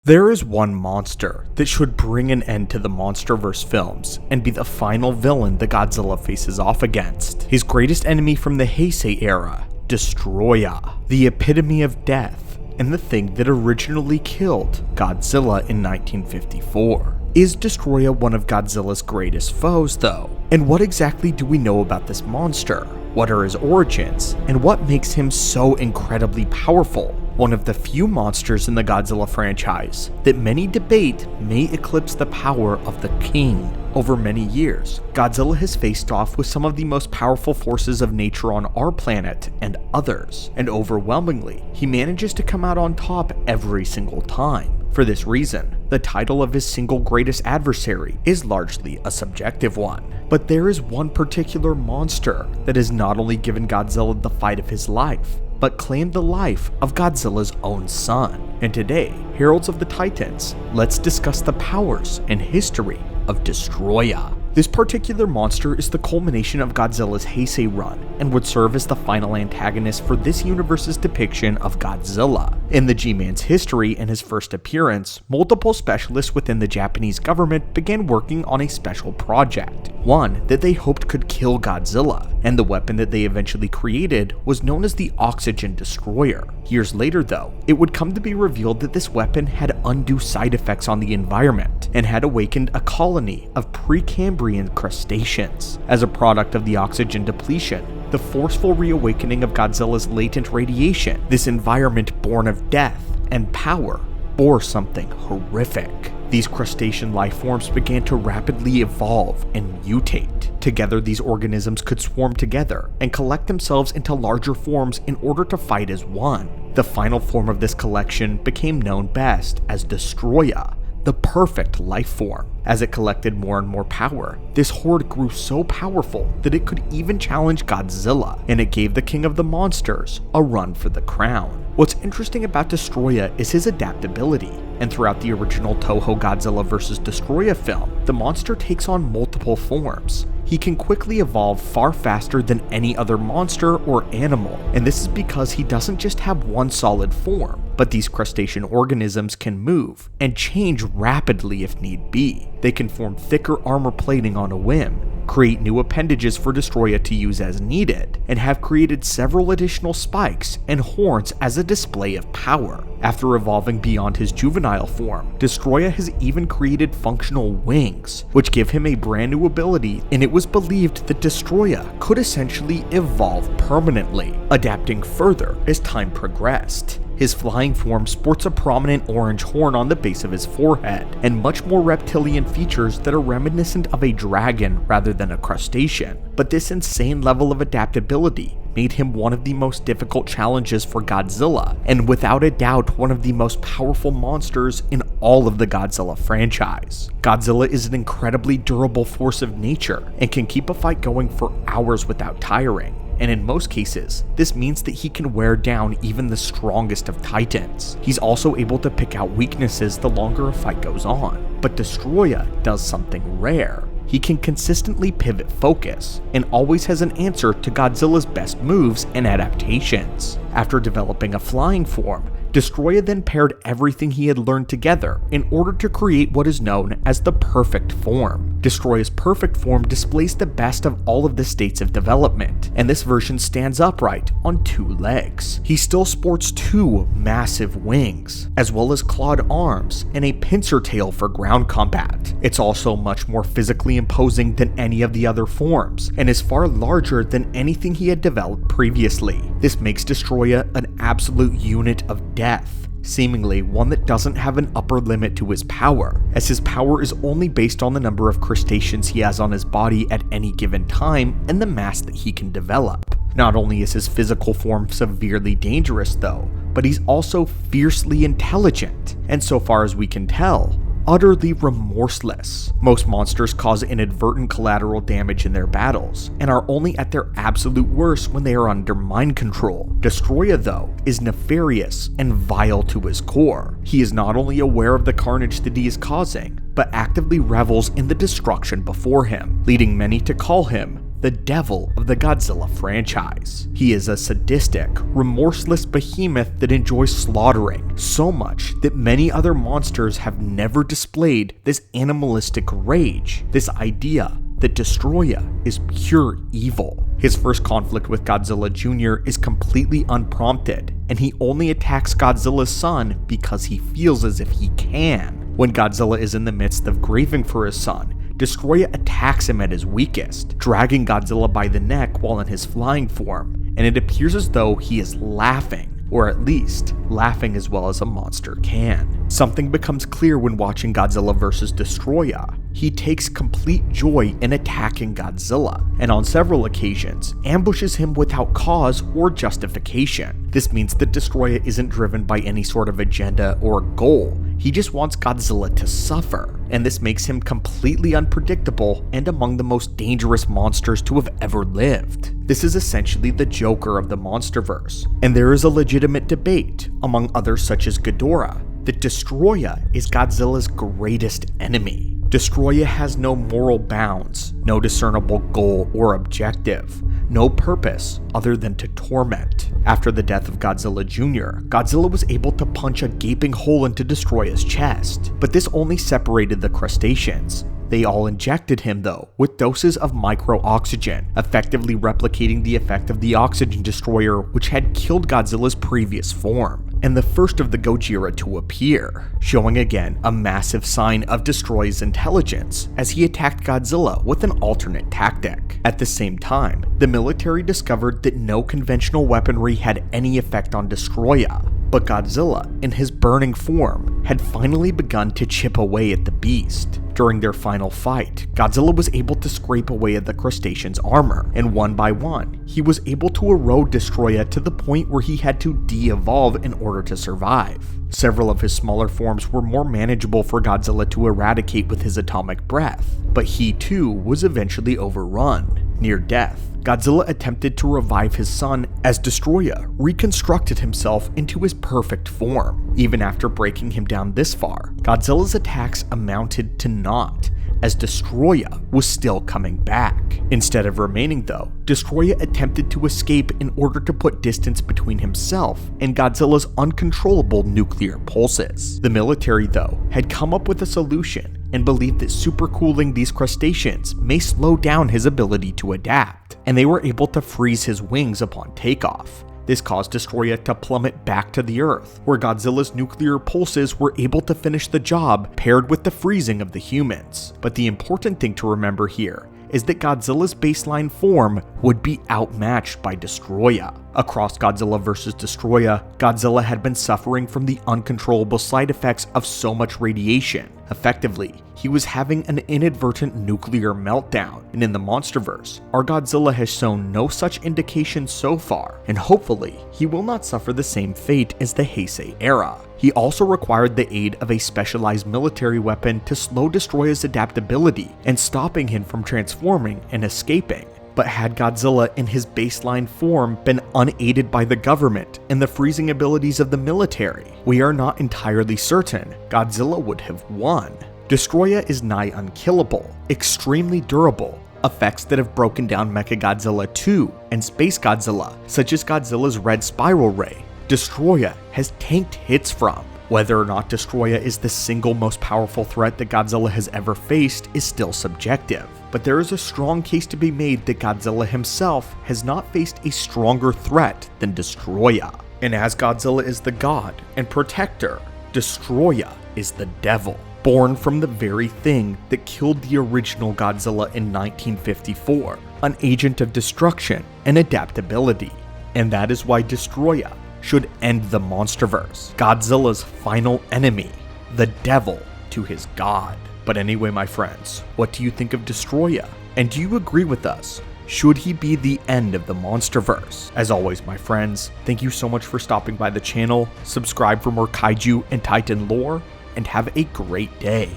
There is one monster that should bring an end to the Monsterverse films and be the final villain that Godzilla faces off against. His greatest enemy from the Heisei era, Destoroyah, the epitome of death, and the thing that originally killed Godzilla in 1954. Is Destoroyah one of Godzilla's greatest foes though? And what exactly do we know about this monster? What are his origins? And what makes him so incredibly powerful? One of the few monsters in the Godzilla franchise that many debate may eclipse the power of the king. Over many years, Godzilla has faced off with some of the most powerful forces of nature on our planet and others, and overwhelmingly, he manages to come out on top every single time. For this reason, the title of his single greatest adversary is largely a subjective one. But there is one particular monster that has not only given Godzilla the fight of his life, but claimed the life of Godzilla's own son. And today, Heralds of the Titans, let's discuss the powers and history of Destoroyah. This particular monster is the culmination of Godzilla's Heisei run and would serve as the final antagonist for this universe's depiction of Godzilla. In the G-Man's history and his first appearance, multiple specialists within the Japanese government began working on a special project, one that they hoped could kill Godzilla, and the weapon that they eventually created was known as the Oxygen Destroyer. Years later though, it would come to be revealed that this weapon had undue side effects on the environment and had awakened a colony of Precambrian crustaceans. As a product of the oxygen depletion, the forceful reawakening of Godzilla's latent radiation, this environment born of death and power bore something horrific. These crustacean life forms began to rapidly evolve and mutate. Together, these organisms could swarm together and collect themselves into larger forms in order to fight as one. The final form of this collection became known best as Destoroyah, the perfect life form. As it collected more and more power, this horde grew so powerful that it could even challenge Godzilla, and it gave the king of the monsters a run for the crown. What's interesting about Destoroyah is his adaptability, and throughout the original Toho Godzilla vs. Destoroyah film, the monster takes on multiple forms. He can quickly evolve far faster than any other monster or animal, and this is because he doesn't just have one solid form, but these crustacean organisms can move and change rapidly if need be. They can form thicker armor plating on a whim, create new appendages for Destoroyah to use as needed, and have created several additional spikes and horns as a display of power. After evolving beyond his juvenile form, Destoroyah has even created functional wings, which give him a brand new ability, and it was believed that Destoroyah could essentially evolve permanently, adapting further as time progressed. His flying form sports a prominent orange horn on the base of his forehead, and much more reptilian features that are reminiscent of a dragon rather than a crustacean. But this insane level of adaptability made him one of the most difficult challenges for Godzilla, and without a doubt one of the most powerful monsters in all of the Godzilla franchise. Godzilla is an incredibly durable force of nature and can keep a fight going for hours without tiring. And in most cases, this means that he can wear down even the strongest of titans. He's also able to pick out weaknesses the longer a fight goes on. But Destoroyah does something rare. He can consistently pivot focus, and always has an answer to Godzilla's best moves and adaptations. After developing a flying form, Destoroyah then paired everything he had learned together in order to create what is known as the perfect form. Destoroyah's perfect form displays the best of all of the states of development, and this version stands upright on two legs. He still sports two massive wings, as well as clawed arms and a pincer tail for ground combat. It's also much more physically imposing than any of the other forms, and is far larger than anything he had developed previously. This makes Destoroyah an absolute unit of death, seemingly one that doesn't have an upper limit to his power, as his power is only based on the number of crustaceans he has on his body at any given time and the mass that he can develop. Not only is his physical form severely dangerous though, but he's also fiercely intelligent, and so far as we can tell, utterly remorseless. Most monsters cause inadvertent collateral damage in their battles, and are only at their absolute worst when they are under mind control. Destoroyah, though, is nefarious and vile to his core. He is not only aware of the carnage that he is causing, but actively revels in the destruction before him, leading many to call him the devil of the Godzilla franchise. He is a sadistic, remorseless behemoth that enjoys slaughtering so much that many other monsters have never displayed this animalistic rage, this idea that Destoroyah is pure evil. His first conflict with Godzilla Jr. is completely unprompted, and he only attacks Godzilla's son because he feels as if he can. When Godzilla is in the midst of grieving for his son, Destoroyah attacks him at his weakest, dragging Godzilla by the neck while in his flying form, and it appears as though he is laughing, or at least laughing as well as a monster can. Something becomes clear when watching Godzilla vs. Destoroyah. He takes complete joy in attacking Godzilla, and on several occasions ambushes him without cause or justification. This means that Destoroyah isn't driven by any sort of agenda or goal. He just wants Godzilla to suffer, and this makes him completely unpredictable and among the most dangerous monsters to have ever lived. This is essentially the Joker of the Monsterverse, and there is a legitimate debate, among others such as Ghidorah, that Destoroyah is Godzilla's greatest enemy. Destoroyah has no moral bounds, no discernible goal or objective, no purpose other than to torment. After the death of Godzilla Jr., Godzilla was able to punch a gaping hole into Destoroyah's chest, but this only separated the crustaceans. They all injected him though, with doses of micro-oxygen, effectively replicating the effect of the oxygen destroyer which had killed Godzilla's previous form, and the first of the Gojira to appear, showing again a massive sign of Destoroyah's intelligence as he attacked Godzilla with an alternate tactic. At the same time, the military discovered that no conventional weaponry had any effect on Destoroyah, but Godzilla, in his burning form, had finally begun to chip away at the beast. During their final fight, Godzilla was able to scrape away at the crustacean's armor, and one by one, he was able to erode Destoroyah to the point where he had to de-evolve in order to survive. Several of his smaller forms were more manageable for Godzilla to eradicate with his atomic breath, but he too was eventually overrun. Near death, Godzilla attempted to revive his son as Destoroyah reconstructed himself into his perfect form. Even after breaking him down this far, Godzilla's attacks amounted to naught, as Destoroyah was still coming back. Instead of remaining though, Destoroyah attempted to escape in order to put distance between himself and Godzilla's uncontrollable nuclear pulses. The military though had come up with a solution and believed that supercooling these crustaceans may slow down his ability to adapt, and they were able to freeze his wings upon takeoff. This caused Destoroyah to plummet back to the Earth, where Godzilla's nuclear pulses were able to finish the job paired with the freezing of the humans. But the important thing to remember here is that Godzilla's baseline form would be outmatched by Destoroyah. Across Godzilla vs. Destoroyah, Godzilla had been suffering from the uncontrollable side effects of so much radiation. Effectively, he was having an inadvertent nuclear meltdown, and in the Monsterverse, our Godzilla has shown no such indication so far, and hopefully, he will not suffer the same fate as the Heisei era. He also required the aid of a specialized military weapon to slow Destoroyah's adaptability and stopping him from transforming and escaping. But had Godzilla in his baseline form been unaided by the government and the freezing abilities of the military, we are not entirely certain Godzilla would have won. Destoroyah is nigh unkillable, extremely durable, effects that have broken down Mechagodzilla 2 and Space Godzilla, such as Godzilla's red spiral ray, Destoroyah has tanked hits from. Whether or not Destoroyah is the single most powerful threat that Godzilla has ever faced is still subjective, but there is a strong case to be made that Godzilla himself has not faced a stronger threat than Destoroyah. And as Godzilla is the god and protector, Destoroyah is the devil, born from the very thing that killed the original Godzilla in 1954, an agent of destruction and adaptability. And that is why Destoroyah should end the Monsterverse, Godzilla's final enemy, the devil to his god. But anyway, my friends, what do you think of Destoroyah? And do you agree with us? Should he be the end of the Monsterverse? As always, my friends, thank you so much for stopping by the channel, subscribe for more kaiju and titan lore, and have a great day.